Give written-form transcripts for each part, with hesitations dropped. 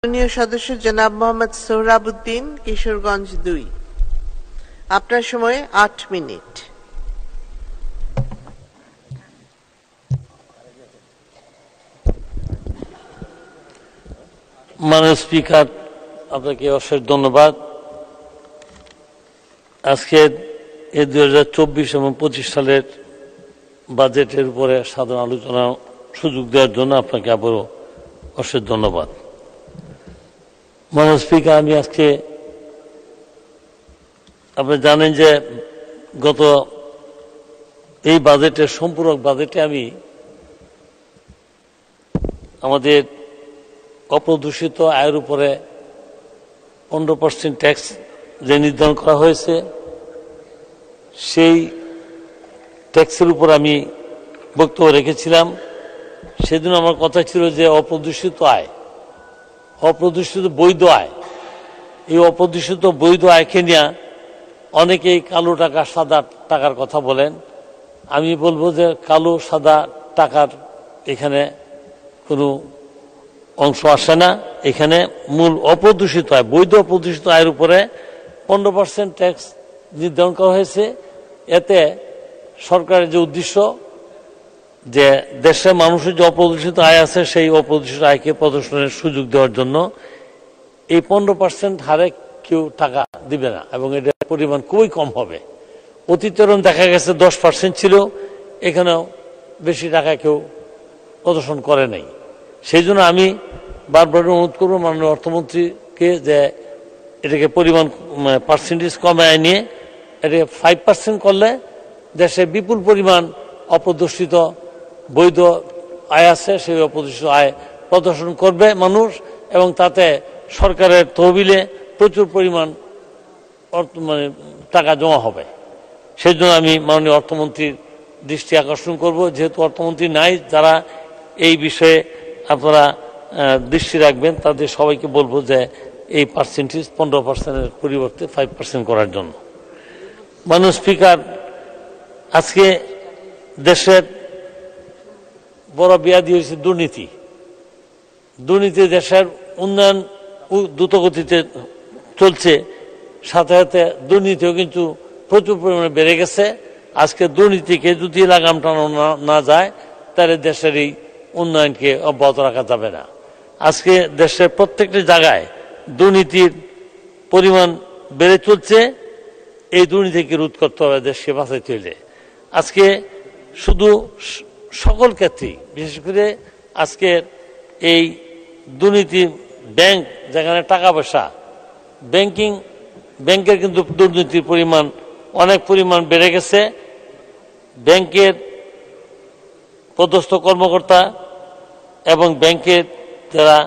মাননীয় সদস্য জনাব মোহাম্মদ সোহরাব উদ্দিন, কিশোরগঞ্জ ২। আপনার সময় ৮ মিনিট। মাননীয় স্পিকার, আপনাকে অশেষ ধন্যবাদ। আজকে এই 2024 এবং 25 সালের বাজেটের উপরে সাধারণ আলোচনা সুযোগ দেওয়ার জন্য আপনাকে আবারও অশেষ ধন্যবাদ। মাননীয় স্পিকার, আমি আজকে আপনি জানেন যে গত এই বাজেটের সম্পূরক বাজেটে আমি আমাদের অপ্রদূষিত আয়ের উপরে 15% ট্যাক্স যে নির্ধারণ করা হয়েছে, সেই ট্যাক্সের উপর আমি বক্তব্য রেখেছিলাম। সেদিন আমার কথা ছিল যে অপ্রদূষিত আয়, অপ্রদূষিত বৈধ আয়, এই অপ্রদূষিত বৈধ আয়কে নিয়ে অনেকেই কালো টাকা সাদা টাকার কথা বলেন। আমি বলবো যে কালো সাদা টাকার এখানে কোনো অংশ আসে না। এখানে মূল অপ্রদূষিত আয়, বৈধ অপ্রদূষিত আয়ের উপরে 15% ট্যাক্স নির্ধারণ করা হয়েছে। এতে সরকারের যে উদ্দেশ্য, যে দেশের মানুষের যে অপ্রদূষিত আয় আছে, সেই অপ্রদূষিত আয়কে প্রদর্শনের সুযোগ দেওয়ার জন্য এই 15% হারে কেউ টাকা দিবে না, এবং এটার পরিমাণ খুবই কম হবে। অতীতের দেখা গেছে 10% ছিল, এখানেও বেশি টাকা কেউ প্রদর্শন করে নাই। সেই জন্য আমি বারবার অনুরোধ করবো মাননীয় অর্থমন্ত্রীকে যে এটাকে পরিমাণ পার্সেন্টেজ কমায় নিয়ে এটাকে 5% করলে দেশে বিপুল পরিমাণ অপ্রদর্শিত বৈধ আয় আছে, সেই অপ্রদর্শিত আয় প্রদর্শন করবে মানুষ, এবং তাতে সরকারের তহবিলে প্রচুর পরিমাণ টাকা জমা হবে। সেই জন্য আমি মাননীয় অর্থমন্ত্রীর দৃষ্টি আকর্ষণ করব। যেহেতু অর্থমন্ত্রী নাই, যারা এই বিষয়ে আপনারা দৃষ্টি রাখবেন, তাদের সবাইকে বলবো যে এই পার্সেন্টেজ 15%-এর পরিবর্তে 5% করার জন্য। মাননীয় স্পিকার, আজকে দেশের বড় ব্যাধি হয়েছে দুর্নীতি। দুর্নীতি দেশের উন্নয়ন দ্রুতগতিতে চলছে, সাথে সাথে দুর্নীতিও কিন্তু প্রচুর পরিমাণে বেড়ে গেছে। আজকে দুর্নীতিকে যদি লাগাম টানানো না যায়, তাহলে দেশের এই উন্নয়নকে অব্যাহত রাখা যাবে না। আজকে দেশের প্রত্যেকটি জায়গায় দুর্নীতির পরিমাণ বেড়ে চলছে। এই দুর্নীতিকে রোধ করতে হবে দেশকে বাঁচাইতে হলে। আজকে শুধু সকল ক্ষেত্রেই, বিশেষ করে আজকে এই দুর্নীতি, ব্যাংক যেখানে টাকা পয়সা, ব্যাংকের কিন্তু দুর্নীতির পরিমাণ অনেক পরিমাণ বেড়ে গেছে। ব্যাংকের পদস্থ কর্মকর্তা এবং ব্যাংকের যারা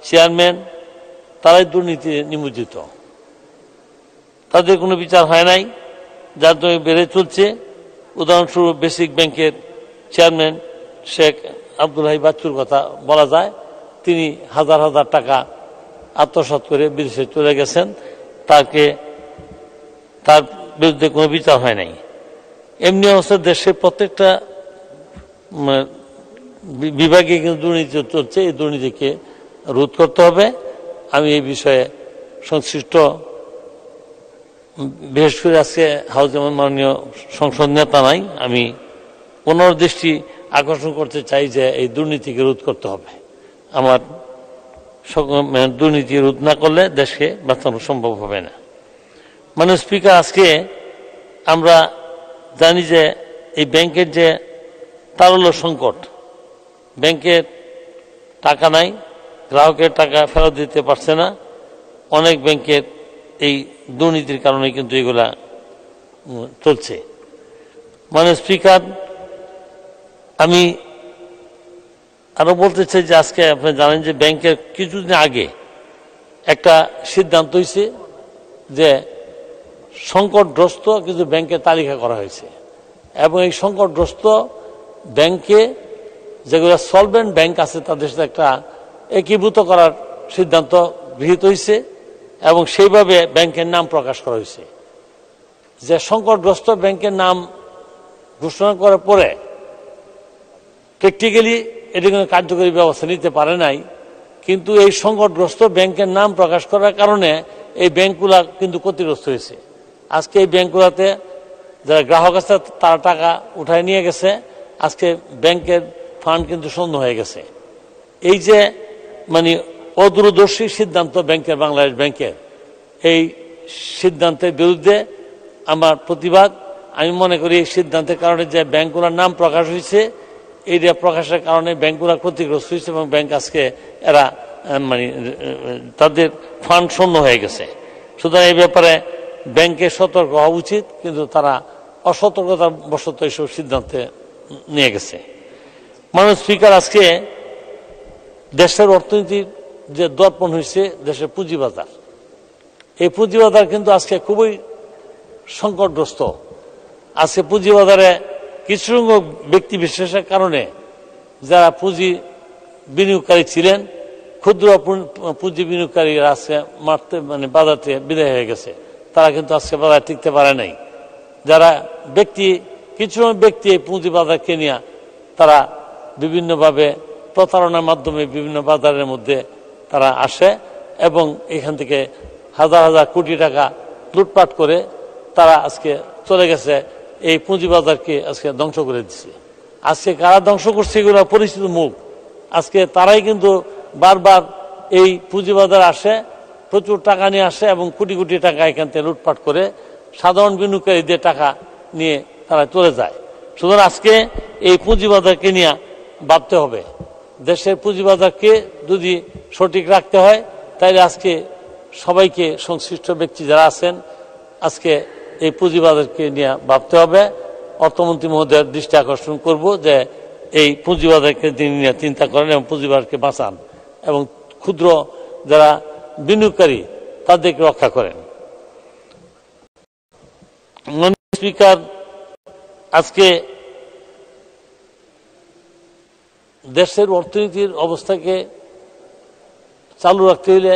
চেয়ারম্যান, তারাই দুর্নীতি নিমজ্জিত, তাদের কোনো বিচার হয় নাই, যার জন্য বেড়ে চলছে। উদাহরণস্বরূপ বেসিক ব্যাংকের চেয়ারম্যান শেখ আব্দুল হাই বাচ্চুর কথা বলা যায়। তিনি হাজার হাজার টাকা আত্মসাৎ করে বিদেশে চলে গেছেন, তার বিরুদ্ধে কোনো বিচার হয় নাই। এমনি অবস্থায় দেশের প্রত্যেকটা বিভাগে কিন্তু দুর্নীতি চলছে। এই দুর্নীতিকে রোধ করতে হবে। আমি এই বিষয়ে সংশ্লিষ্ট, বিশেষ করে আজকে হাউজে মাননীয় সংসদ নেতা নাই, আমি পুনর্দৃষ্টি আকর্ষণ করতে চাই যে এই দুর্নীতিকে রোধ করতে হবে। আমার দুর্নীতি রোধ না করলে দেশকে বাঁচানো সম্ভব হবে না। মাননীয় স্পিকার, আজকে আমরা জানি যে এই ব্যাংকের যে তারল্য সংকট, ব্যাংকের টাকা নাই, গ্রাহকের টাকা ফেরত দিতে পারছে না। অনেক ব্যাংকের এই দুর্নীতির কারণে কিন্তু এগুলা চলছে। মাননীয় স্পিকার, আমি আরো বলতে চাই যে আজকে আপনি জানেন যে ব্যাংকের কিছুদিন আগে একটা সিদ্ধান্ত হয়েছে যে সংকটগ্রস্ত কিছু ব্যাংকের তালিকা করা হয়েছে, এবং এই সংকটগ্রস্ত ব্যাংকে যেগুলো সলভেন্ট ব্যাংক আছে, তাদের সাথে একটা একীভূত করার সিদ্ধান্ত গৃহীত হয়েছে, এবং সেইভাবে ব্যাংকের নাম প্রকাশ করা হয়েছে। যে সংকটগ্রস্ত ব্যাংকের নাম ঘোষণা করার পরে প্র্যাকটিক্যালি এটি কোনো কার্যকরী ব্যবস্থা নিতে পারে নাই, কিন্তু এই সংকটগ্রস্ত ব্যাংকের নাম প্রকাশ করার কারণে এই ব্যাংকগুলা কিন্তু ক্ষতিগ্রস্ত হয়েছে। আজকে এই ব্যাংকগুলোতে যারা গ্রাহক আছে তারা টাকা উঠায় নিয়ে গেছে, আজকে ব্যাংকের ফান্ড কিন্তু শূন্য হয়ে গেছে। এই যে মানে অদূরদর্শী সিদ্ধান্ত ব্যাংকের, বাংলাদেশ ব্যাংকের, এই সিদ্ধান্তের বিরুদ্ধে আমার প্রতিবাদ। আমি মনে করি এই সিদ্ধান্তের কারণে যে ব্যাংকগুলোর নাম প্রকাশ হয়েছে, এই প্রকাশের কারণে ব্যাংকগুলো ক্ষতিগ্রস্ত হয়েছে এবং ব্যাংক আজকে এরা মানে তাদের ফান্ড শূন্য হয়ে গেছে। সুতরাং এই ব্যাপারে ব্যাংকে সতর্ক হওয়া উচিত, কিন্তু তারা অসতর্কতার বশত এইসব সিদ্ধান্তে নিয়ে গেছে। মাননীয় স্পিকার, আজকে দেশের অর্থনীতির যে দর্পণ হয়েছে দেশের পুঁজিবাজার, এই পুঁজিবাজার কিন্তু আজকে খুবই সংকটগ্রস্ত। আজকে পুঁজিবাজারে কিছু সংখ্যক ব্যক্তি বিশেষের কারণে যারা পুঁজি বিনিয়োগকারী ছিলেন, ক্ষুদ্র পুঁজি বিনিয়োগকারীরা আজকে বাজার থেকে বিদায় হয়ে গেছে। তারা কিন্তু আজকে বাজারে টিকতে পারে নাই। যারা কিছু ব্যক্তি এই পুঁজি বাজারকে নিয়ে তারা বিভিন্নভাবে প্রতারণার মাধ্যমে বিভিন্ন বাজারের মধ্যে তারা আসে এবং এখান থেকে হাজার হাজার কোটি টাকা লুটপাট করে তারা আজকে চলে গেছে, এই পুঁজিবাজারকে আজকে ধ্বংস করে দিচ্ছে। আজকে কারা ধ্বংস করছে এগুলো পরিচিত মুখ। আজকে তারাই কিন্তু বারবার এই পুঁজিবাজার আসে, প্রচুর টাকা নিয়ে আসে এবং কোটি কোটি টাকা এখান থেকে লুটপাট করে সাধারণ বিনিয়োগকারীদের টাকা নিয়ে তারা চলে যায়। সুতরাং আজকে এই পুঁজিবাজারকে নিয়ে ভাবতে হবে। দেশের পুঁজিবাজারকে যদি সঠিক রাখতে হয় তাহলে আজকে সবাইকে, সংশ্লিষ্ট ব্যক্তি যারা আছেন, আজকে এই পুঁজিবাজারকে নিয়ে ভাবতে হবে। অর্থমন্ত্রী মহোদয়ের দৃষ্টি আকর্ষণ করব যে এই পুঁজিবাজারকে তিনি নিয়ে চিন্তা করেন এবং পুঁজিবাজারকে বাঁচান এবং ক্ষুদ্র যারা বিনিয়োগকারী তাদেরকে রক্ষা করেন। স্পিকার, আজকে দেশের অর্থনীতির অবস্থাকে চালু রাখতে হলে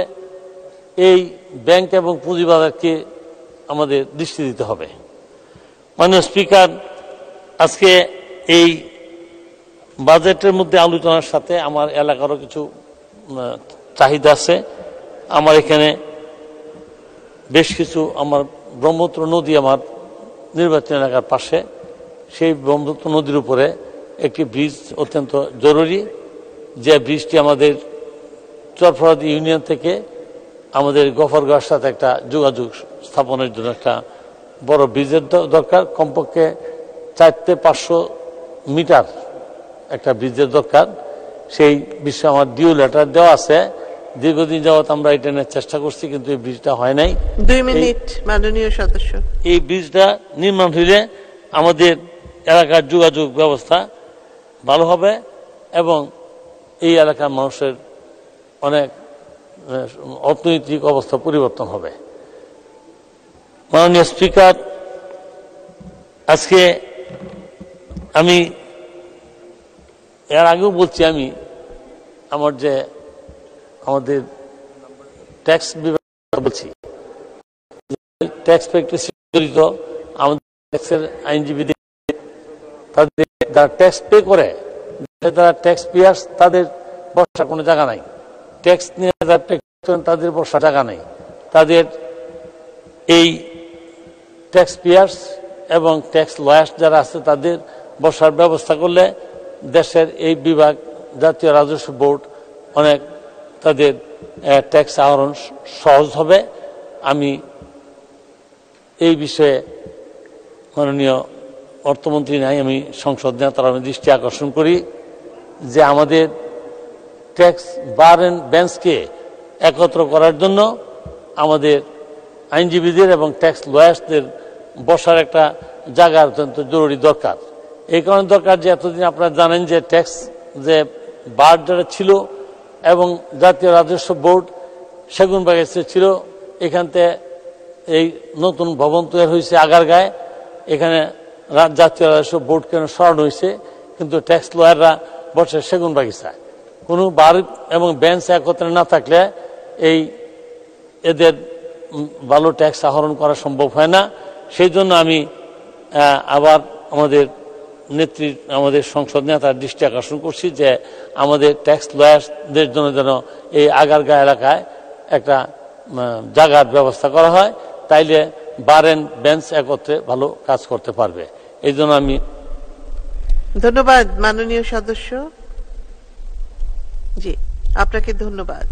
এই ব্যাংক এবং পুঁজিবাজারকে আমাদের দৃষ্টি দিতে হবে। মাননীয় স্পিকার, আজকে এই বাজেটের মধ্যে আলোচনার সাথে আমার এলাকারও কিছু চাহিদা আছে। আমার এখানে বেশ কিছু, আমার ব্রহ্মপুত্র নদী আমার নির্বাচন এলাকার পাশে, সেই ব্রহ্মপুত্র নদীর উপরে একটি ব্রিজ অত্যন্ত জরুরি, যে ব্রিজটি আমাদের চরফরাদি ইউনিয়ন থেকে আমাদের গফরগাঁওয়ের সাথে একটা যোগাযোগ স্থাপনের জন্য একটা বড় ব্রিজের দরকার। কমপক্ষে 400-500 মিটার একটা ব্রিজের দরকার। সেই বিষয়ে আমার ডিউ লেটার দেওয়া আছে। দীর্ঘদিন যাবৎ আমরা এটা নিয়ে চেষ্টা করছি, কিন্তু এই ব্রিজটা হয় নাই। 2 মিনিট মাননীয় সদস্য। এই ব্রিজটা নির্মাণ হইলে আমাদের এলাকার যোগাযোগ ব্যবস্থা ভালো হবে এবং এই এলাকার মানুষের অনেক অর্থনৈতিক অবস্থা পরিবর্তন হবে। মাননীয় স্পিকার, আজকে আমি এর আগেও বলছি, আমি আমাদের ট্যাক্স বিভাগ বলছি, ট্যাক্স প্র্যাকটিস জড়িত আমাদের ট্যাক্সের আইনজীবীদের, তাদের যারা ট্যাক্স পে করে, যারা ট্যাক্স পেয়ার্স, তাদের বসার কোনো জায়গা নাই। ট্যাক্স নিয়ে যারা প্র্যাকটিস করেন তাদের বসার জায়গা নেই। তাদের এই ট্যাক্স পেয়ার্স এবং ট্যাক্স লয়ার্স যারা আছে তাদের বসার ব্যবস্থা করলে দেশের এই বিভাগ, জাতীয় রাজস্ব বোর্ড, অনেক তাদের ট্যাক্স আহরণ সহজ হবে। আমি এই বিষয়ে মাননীয় অর্থমন্ত্রী নাই, আমি সংসদ নেতার আমি দৃষ্টি আকর্ষণ করি যে আমাদের ট্যাক্স বার এন্ড বেঞ্চকে একত্র করার জন্য আমাদের আইনজীবীদের এবং ট্যাক্স লয়ার্সদের বসার একটা জায়গা অত্যন্ত জরুরি দরকার। এই কারণে দরকার যে এতদিন আপনারা জানেন যে ট্যাক্স যে বার যারা ছিল এবং জাতীয় রাজস্ব বোর্ড সেগুনবাগিচা ছিল, এখানতে এই নতুন ভবন তৈরি হয়েছে আগারগাঁয়ে, এখানে জাতীয় রাজস্ব বোর্ড কেন সরানো হয়েছে, কিন্তু ট্যাক্স লয়াররা বসে সেগুনবাগিচায়। কোনো বার এবং বেঞ্চ একত্রে না থাকলে এদের ভালো ট্যাক্স আহরণ করা সম্ভব হয় না। সেই জন্য আমি আবার আমাদের নেত্রী আমাদের সংসদ নেতার দৃষ্টি আকর্ষণ করছি যে আমাদের ট্যাক্স লয়ারদের জন্য যেন এই আগারগাঁ এলাকায় একটা জায়গার ব্যবস্থা করা হয়, তাইলে বার এন্ড বেঞ্চ একত্রে ভালো কাজ করতে পারবে। এই জন্য আমি ধন্যবাদ মাননীয় সদস্য। জি, আপনাকে ধন্যবাদ।